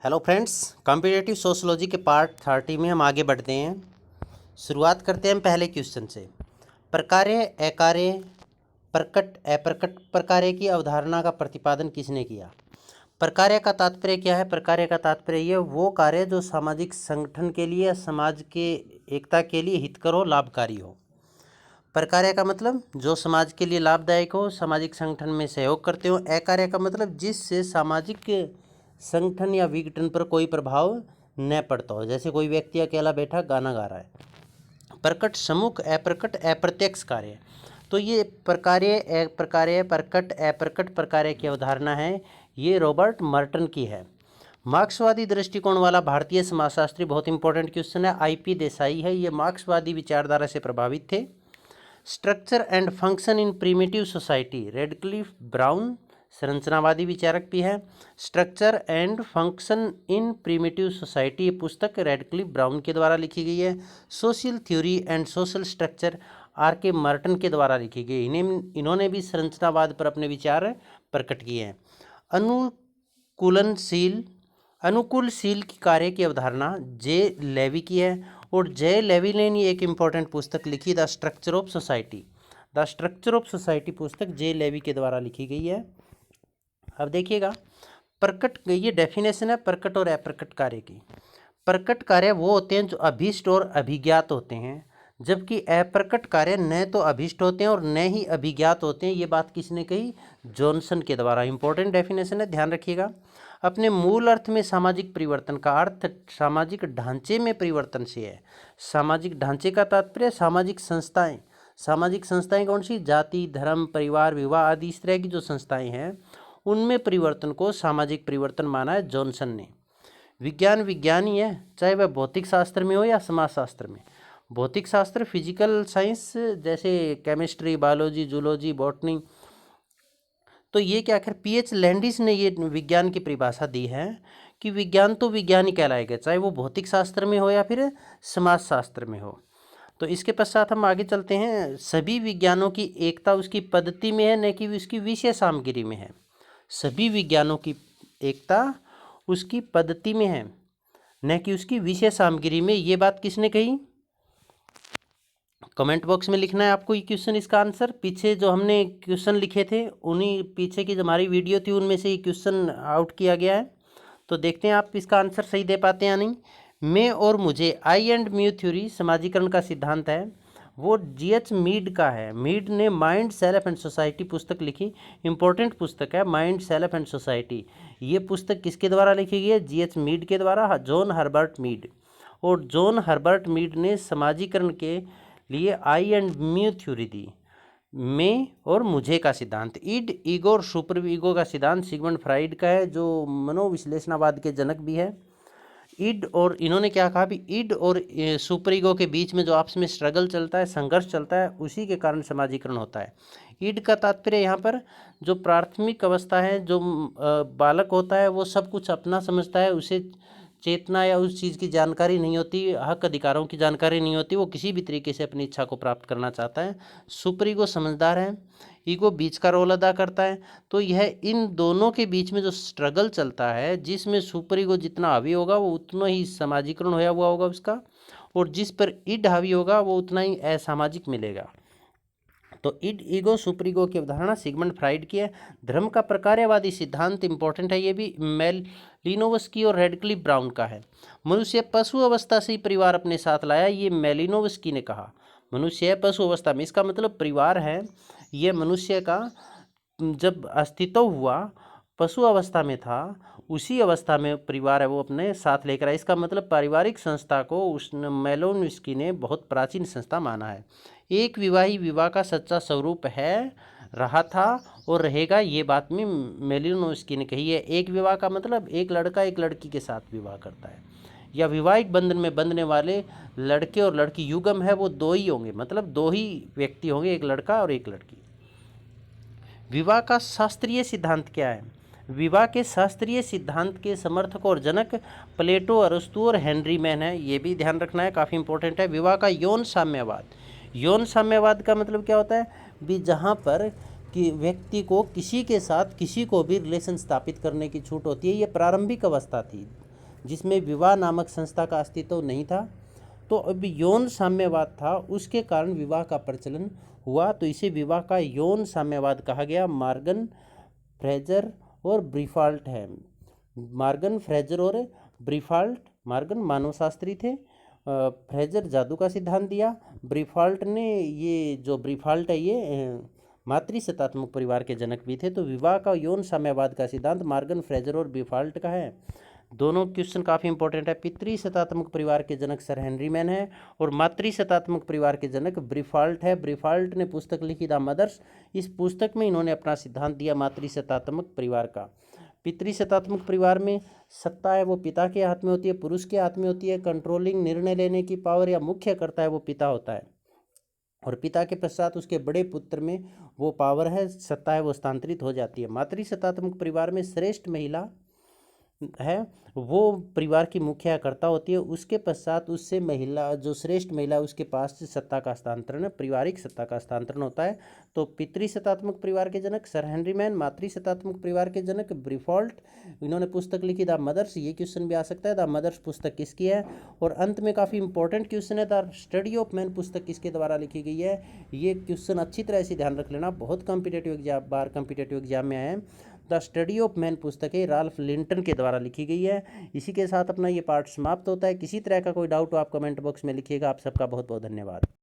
Hello friends, competitive sociology के part 30 में हम आगे बढ़ते हैं। शुरुआत करते हैं हम पहले क्वेश्चन से। प्रकार्य, अकार्य, प्रकट, अप्रकट प्रकार्य की अवधारणा का प्रतिपादन किसने किया? प्रकार्य का तात्पर्य क्या है? प्रकार्य का तात्पर्य ये वो कार्य जो सामाजिक संगठन के लिए, समाज के एकता के लिए हितकर हो, लाभकारी हो। प्रकार्य का मतलब जो समाज के लिए लाभदायक हो, सामाजिक संगठन में सहयोग करते हो। अकार्य का मतलब जिससे सामाजिक संगठन या विघटन पर कोई प्रभाव न पड़ता हो, जैसे कोई व्यक्ति अकेला बैठा गाना गा रहा है। प्रकट, सम्मुख, अप्रकट, अप्रत्यक्ष कार्य। तो ये प्रकार्य, अप्रकार्य, प्रकट, अप्रकट प्रकार्य की अवधारणा है, ये रॉबर्ट मर्टन की है। मार्क्सवादी दृष्टिकोण वाला भारतीय समाजशास्त्री, बहुत इंपॉर्टेंट क्वेश्चन है, IP देसाई है। ये मार्क्सवादी विचारधारा से प्रभावित थे। Structure and function in primitive society, Radcliffe Brown संरचनावादी विचारक भी है। Structure and function in primitive society, ये पुस्तक रेडक्लिफ ब्राउन के द्वारा लिखी गई है। Social theory and social structure, RK Merton के द्वारा लिखी गई। इन्होंने भी संरचनावाद पर अपने विचार प्रकट किए हैं। अनुकूलशील की कार्य की अवधारणा J. लेवी की है, और J. लेवी ने एक इंपॉर्टेंट पुस्तक लिखी, the structure of society. The structure of society पुस्तक J. लेवी के द्वारा लिखी गई है। अब देखिएगा, प्रकट, ये डेफिनेशन है प्रकट और अप्रकट कार्य की। प्रकट कार्य वो होते हैं जो अभीष्ट और अभिज्ञात होते हैं, जबकि अप्रकट कार्य न तो अभीष्ट होते हैं और न ही अभिज्ञात होते हैं। ये बात किसने कही? जॉनसन के द्वारा। इंपॉर्टेंट डेफिनेशन है, ध्यान रखिएगा। अपने मूल अर्थ में सामाजिक परिवर्तन का अर्थ सामाजिक ढांचे में परिवर्तन से है। सामाजिक ढांचे का तात्पर्य सामाजिक संस्थाएं। सामाजिक संस्थाएं कौन सी? जाति, धर्म, परिवार, विवाह आदि इस तरह की जो संस्थाएं हैं, उनमें परिवर्तन को सामाजिक परिवर्तन माना है जॉनसन ने। विज्ञान विज्ञान ही है, चाहे वह भौतिक शास्त्र में हो या समाजशास्त्र में। भौतिक शास्त्र, फिजिकल साइंस, जैसे केमिस्ट्री, बायोलॉजी, जूलॉजी, बॉटनी। तो ये क्या कर PH लैंडिस ने ये विज्ञान की परिभाषा दी है कि विज्ञान तो विज्ञान ही कहलाएगा, चाहे वो भौतिक शास्त्र में हो या फिर समाजशास्त्र में हो। तो इसके पश्चात हम आगे चलते हैं। सभी विज्ञानों की एकता उसकी पद्धति में है, न कि उसकी विषय सामग्री में है। सभी विज्ञानों की एकता उसकी पद्धति में है, न कि उसकी विषय सामग्री में। ये बात किसने कही? कमेंट बॉक्स में लिखना है आपको ये क्वेश्चन, इसका आंसर। पीछे जो हमने क्वेश्चन लिखे थे, उन्हीं पीछे की जो हमारी वीडियो थी उनमें से ये क्वेश्चन आउट किया गया है। तो देखते हैं आप इसका आंसर सही दे पाते हैं या नहीं। मैं और मुझे, आई एंड म्यू थ्योरी, समाजीकरण का सिद्धांत है, वो GH मीड का है। मीड ने माइंड, सेल्फ एंड सोसाइटी पुस्तक लिखी। इंपॉर्टेंट पुस्तक है माइंड, सेल्फ एंड सोसाइटी। ये पुस्तक किसके द्वारा लिखी गई है? GH मीड के द्वारा, जॉन हर्बर्ट मीड। और जॉन हर्बर्ट मीड ने समाजीकरण के लिए आई एंड म्यू थ्योरी दी। मैं और मुझे का सिद्धांत, इड, ईगो और सुपर ईगो का सिद्धांत सिगमंड फ्राइड का है, जो मनोविश्लेषणवाद के जनक भी है। इड, और इन्होंने क्या कहा भी, इड और सुपर ईगो के बीच में जो आपस में स्ट्रगल चलता है, संघर्ष चलता है, उसी के कारण समाजीकरण होता है। इड का तात्पर्य यहाँ पर जो प्राथमिक अवस्था है, जो बालक होता है, वो सब कुछ अपना समझता है, उसे चेतना या उस चीज़ की जानकारी नहीं होती, हक अधिकारों की जानकारी नहीं होती, वो किसी भी तरीके से अपनी इच्छा को प्राप्त करना चाहता है। सुपर ईगो समझदार है, ईगो बीच का रोल अदा करता है। तो यह इन दोनों के बीच में जो स्ट्रगल चलता है, जिसमें सुपर ईगो जितना हावी होगा वो उतना ही सामाजिकरण होया हुआ होगा उसका, और जिस पर इड हावी होगा वो उतना ही असामाजिक मिलेगा। तो इड, ईगो, सुपर ईगो की अवधारणा सिगमंड फ्राइड की है। धर्म का प्रकार्यवादी सिद्धांत इंपॉर्टेंट है, ये भी मेलिनोवस्की और रेडक्लिफ ब्राउन का है। मनुष्य पशु अवस्था से ही परिवार अपने साथ लाया, ये मेलिनोवस्की ने कहा। मनुष्य पशु अवस्था में, इसका मतलब परिवार है, ये मनुष्य का जब अस्तित्व हुआ पशु अवस्था में था, उसी अवस्था में परिवार है वो अपने साथ लेकर आया। इसका मतलब पारिवारिक संस्था को उस मेलिनोवस्की ने बहुत प्राचीन संस्था माना है। एक विवाही विवाह का सच्चा स्वरूप है, रहा था और रहेगा, ये बात में मेलिनोवस्की ने कही है। एक विवाह का मतलब एक लड़का एक लड़की के साथ विवाह करता है, या विवाहिक बंधन में बंधने वाले लड़के और लड़की युगम है, वो दो ही होंगे, मतलब दो ही व्यक्ति होंगे, एक लड़का और एक लड़की। विवाह का शास्त्रीय सिद्धांत क्या है? विवाह के शास्त्रीय सिद्धांत के समर्थक और जनक प्लेटो, अरस्तु और हेनरी मैन है। ये भी ध्यान रखना है, काफ़ी इंपॉर्टेंट है। विवाह का यौन साम्यवाद, यौन साम्यवाद का मतलब क्या होता है भी, जहाँ पर कि व्यक्ति को किसी के साथ किसी को भी रिलेशन स्थापित करने की छूट होती है। ये प्रारंभिक अवस्था थी, जिसमें विवाह नामक संस्था का अस्तित्व नहीं था। तो अब यौन साम्यवाद था, उसके कारण विवाह का प्रचलन हुआ, तो इसे विवाह का यौन साम्यवाद कहा गया। मार्गन, फ्रेजर और ब्रीफाल्ट है। मार्गन, फ्रेजर और ब्रीफाल्ट। मार्गन मानवशास्त्री थे, फ्रेजर जादू का सिद्धांत दिया, ब्रीफाल्ट ने, ये जो ब्रीफाल्ट है ये मातृसत्तात्मक परिवार के जनक भी थे। तो विवाह का यौन साम्यवाद का सिद्धांत मार्गन, फ्रेजर और ब्रीफाल्ट का है। दोनों क्वेश्चन काफ़ी इंपॉर्टेंट है। पितृसत्तात्मक परिवार के जनक सर हेनरी मैन है और मातृसत्तात्मक परिवार के जनक ब्रीफाल्ट है। ब्रीफाल्ट ने पुस्तक लिखी द मदर्स। इस पुस्तक में इन्होंने अपना सिद्धांत दिया मातृसत्तात्मक परिवार का। पितृसत्तात्मक परिवार में सत्ता है वो पिता के हाथ में होती है, पुरुष के हाथ में होती है। कंट्रोलिंग, निर्णय लेने की पावर या मुख्य करता है वो पिता होता है, और पिता के पश्चात उसके बड़े पुत्र में वो पावर है, सत्ता है वो हस्तांतरित हो जाती है। मातृसत्तात्मक परिवार में श्रेष्ठ महिला है वो परिवार की मुखियाकर्ता होती है, उसके पश्चात उससे महिला, जो श्रेष्ठ महिला उसके पास से सत्ता का हस्तांतरण, पारिवारिक सत्ता का हस्तांतरण होता है। तो पितृसत्तात्मक परिवार के जनक सर हेनरी मैन, मातृसत्तात्मक परिवार के जनक ब्रीफाल्ट। इन्होंने पुस्तक लिखी द मदर्स। ये क्वेश्चन भी आ सकता है, द मदर्स पुस्तक किसकी है। और अंत में काफ़ी इंपॉर्टेंट क्वेश्चन है, द स्टडी ऑफ मैन पुस्तक किसके द्वारा लिखी गई है। ये क्वेश्चन अच्छी तरह से ध्यान रख लेना, बहुत कॉम्पिटेटिव एग्जाम, बार कॉम्पिटेटिव एग्जाम में आए हैं। द स्टडी ऑफ मैन पुस्तक है राल्फ लिंटन के द्वारा लिखी गई है। इसी के साथ अपना ये पार्ट समाप्त होता है। किसी तरह का कोई डाउट हो आप कमेंट बॉक्स में लिखिएगा। आप सबका बहुत बहुत धन्यवाद।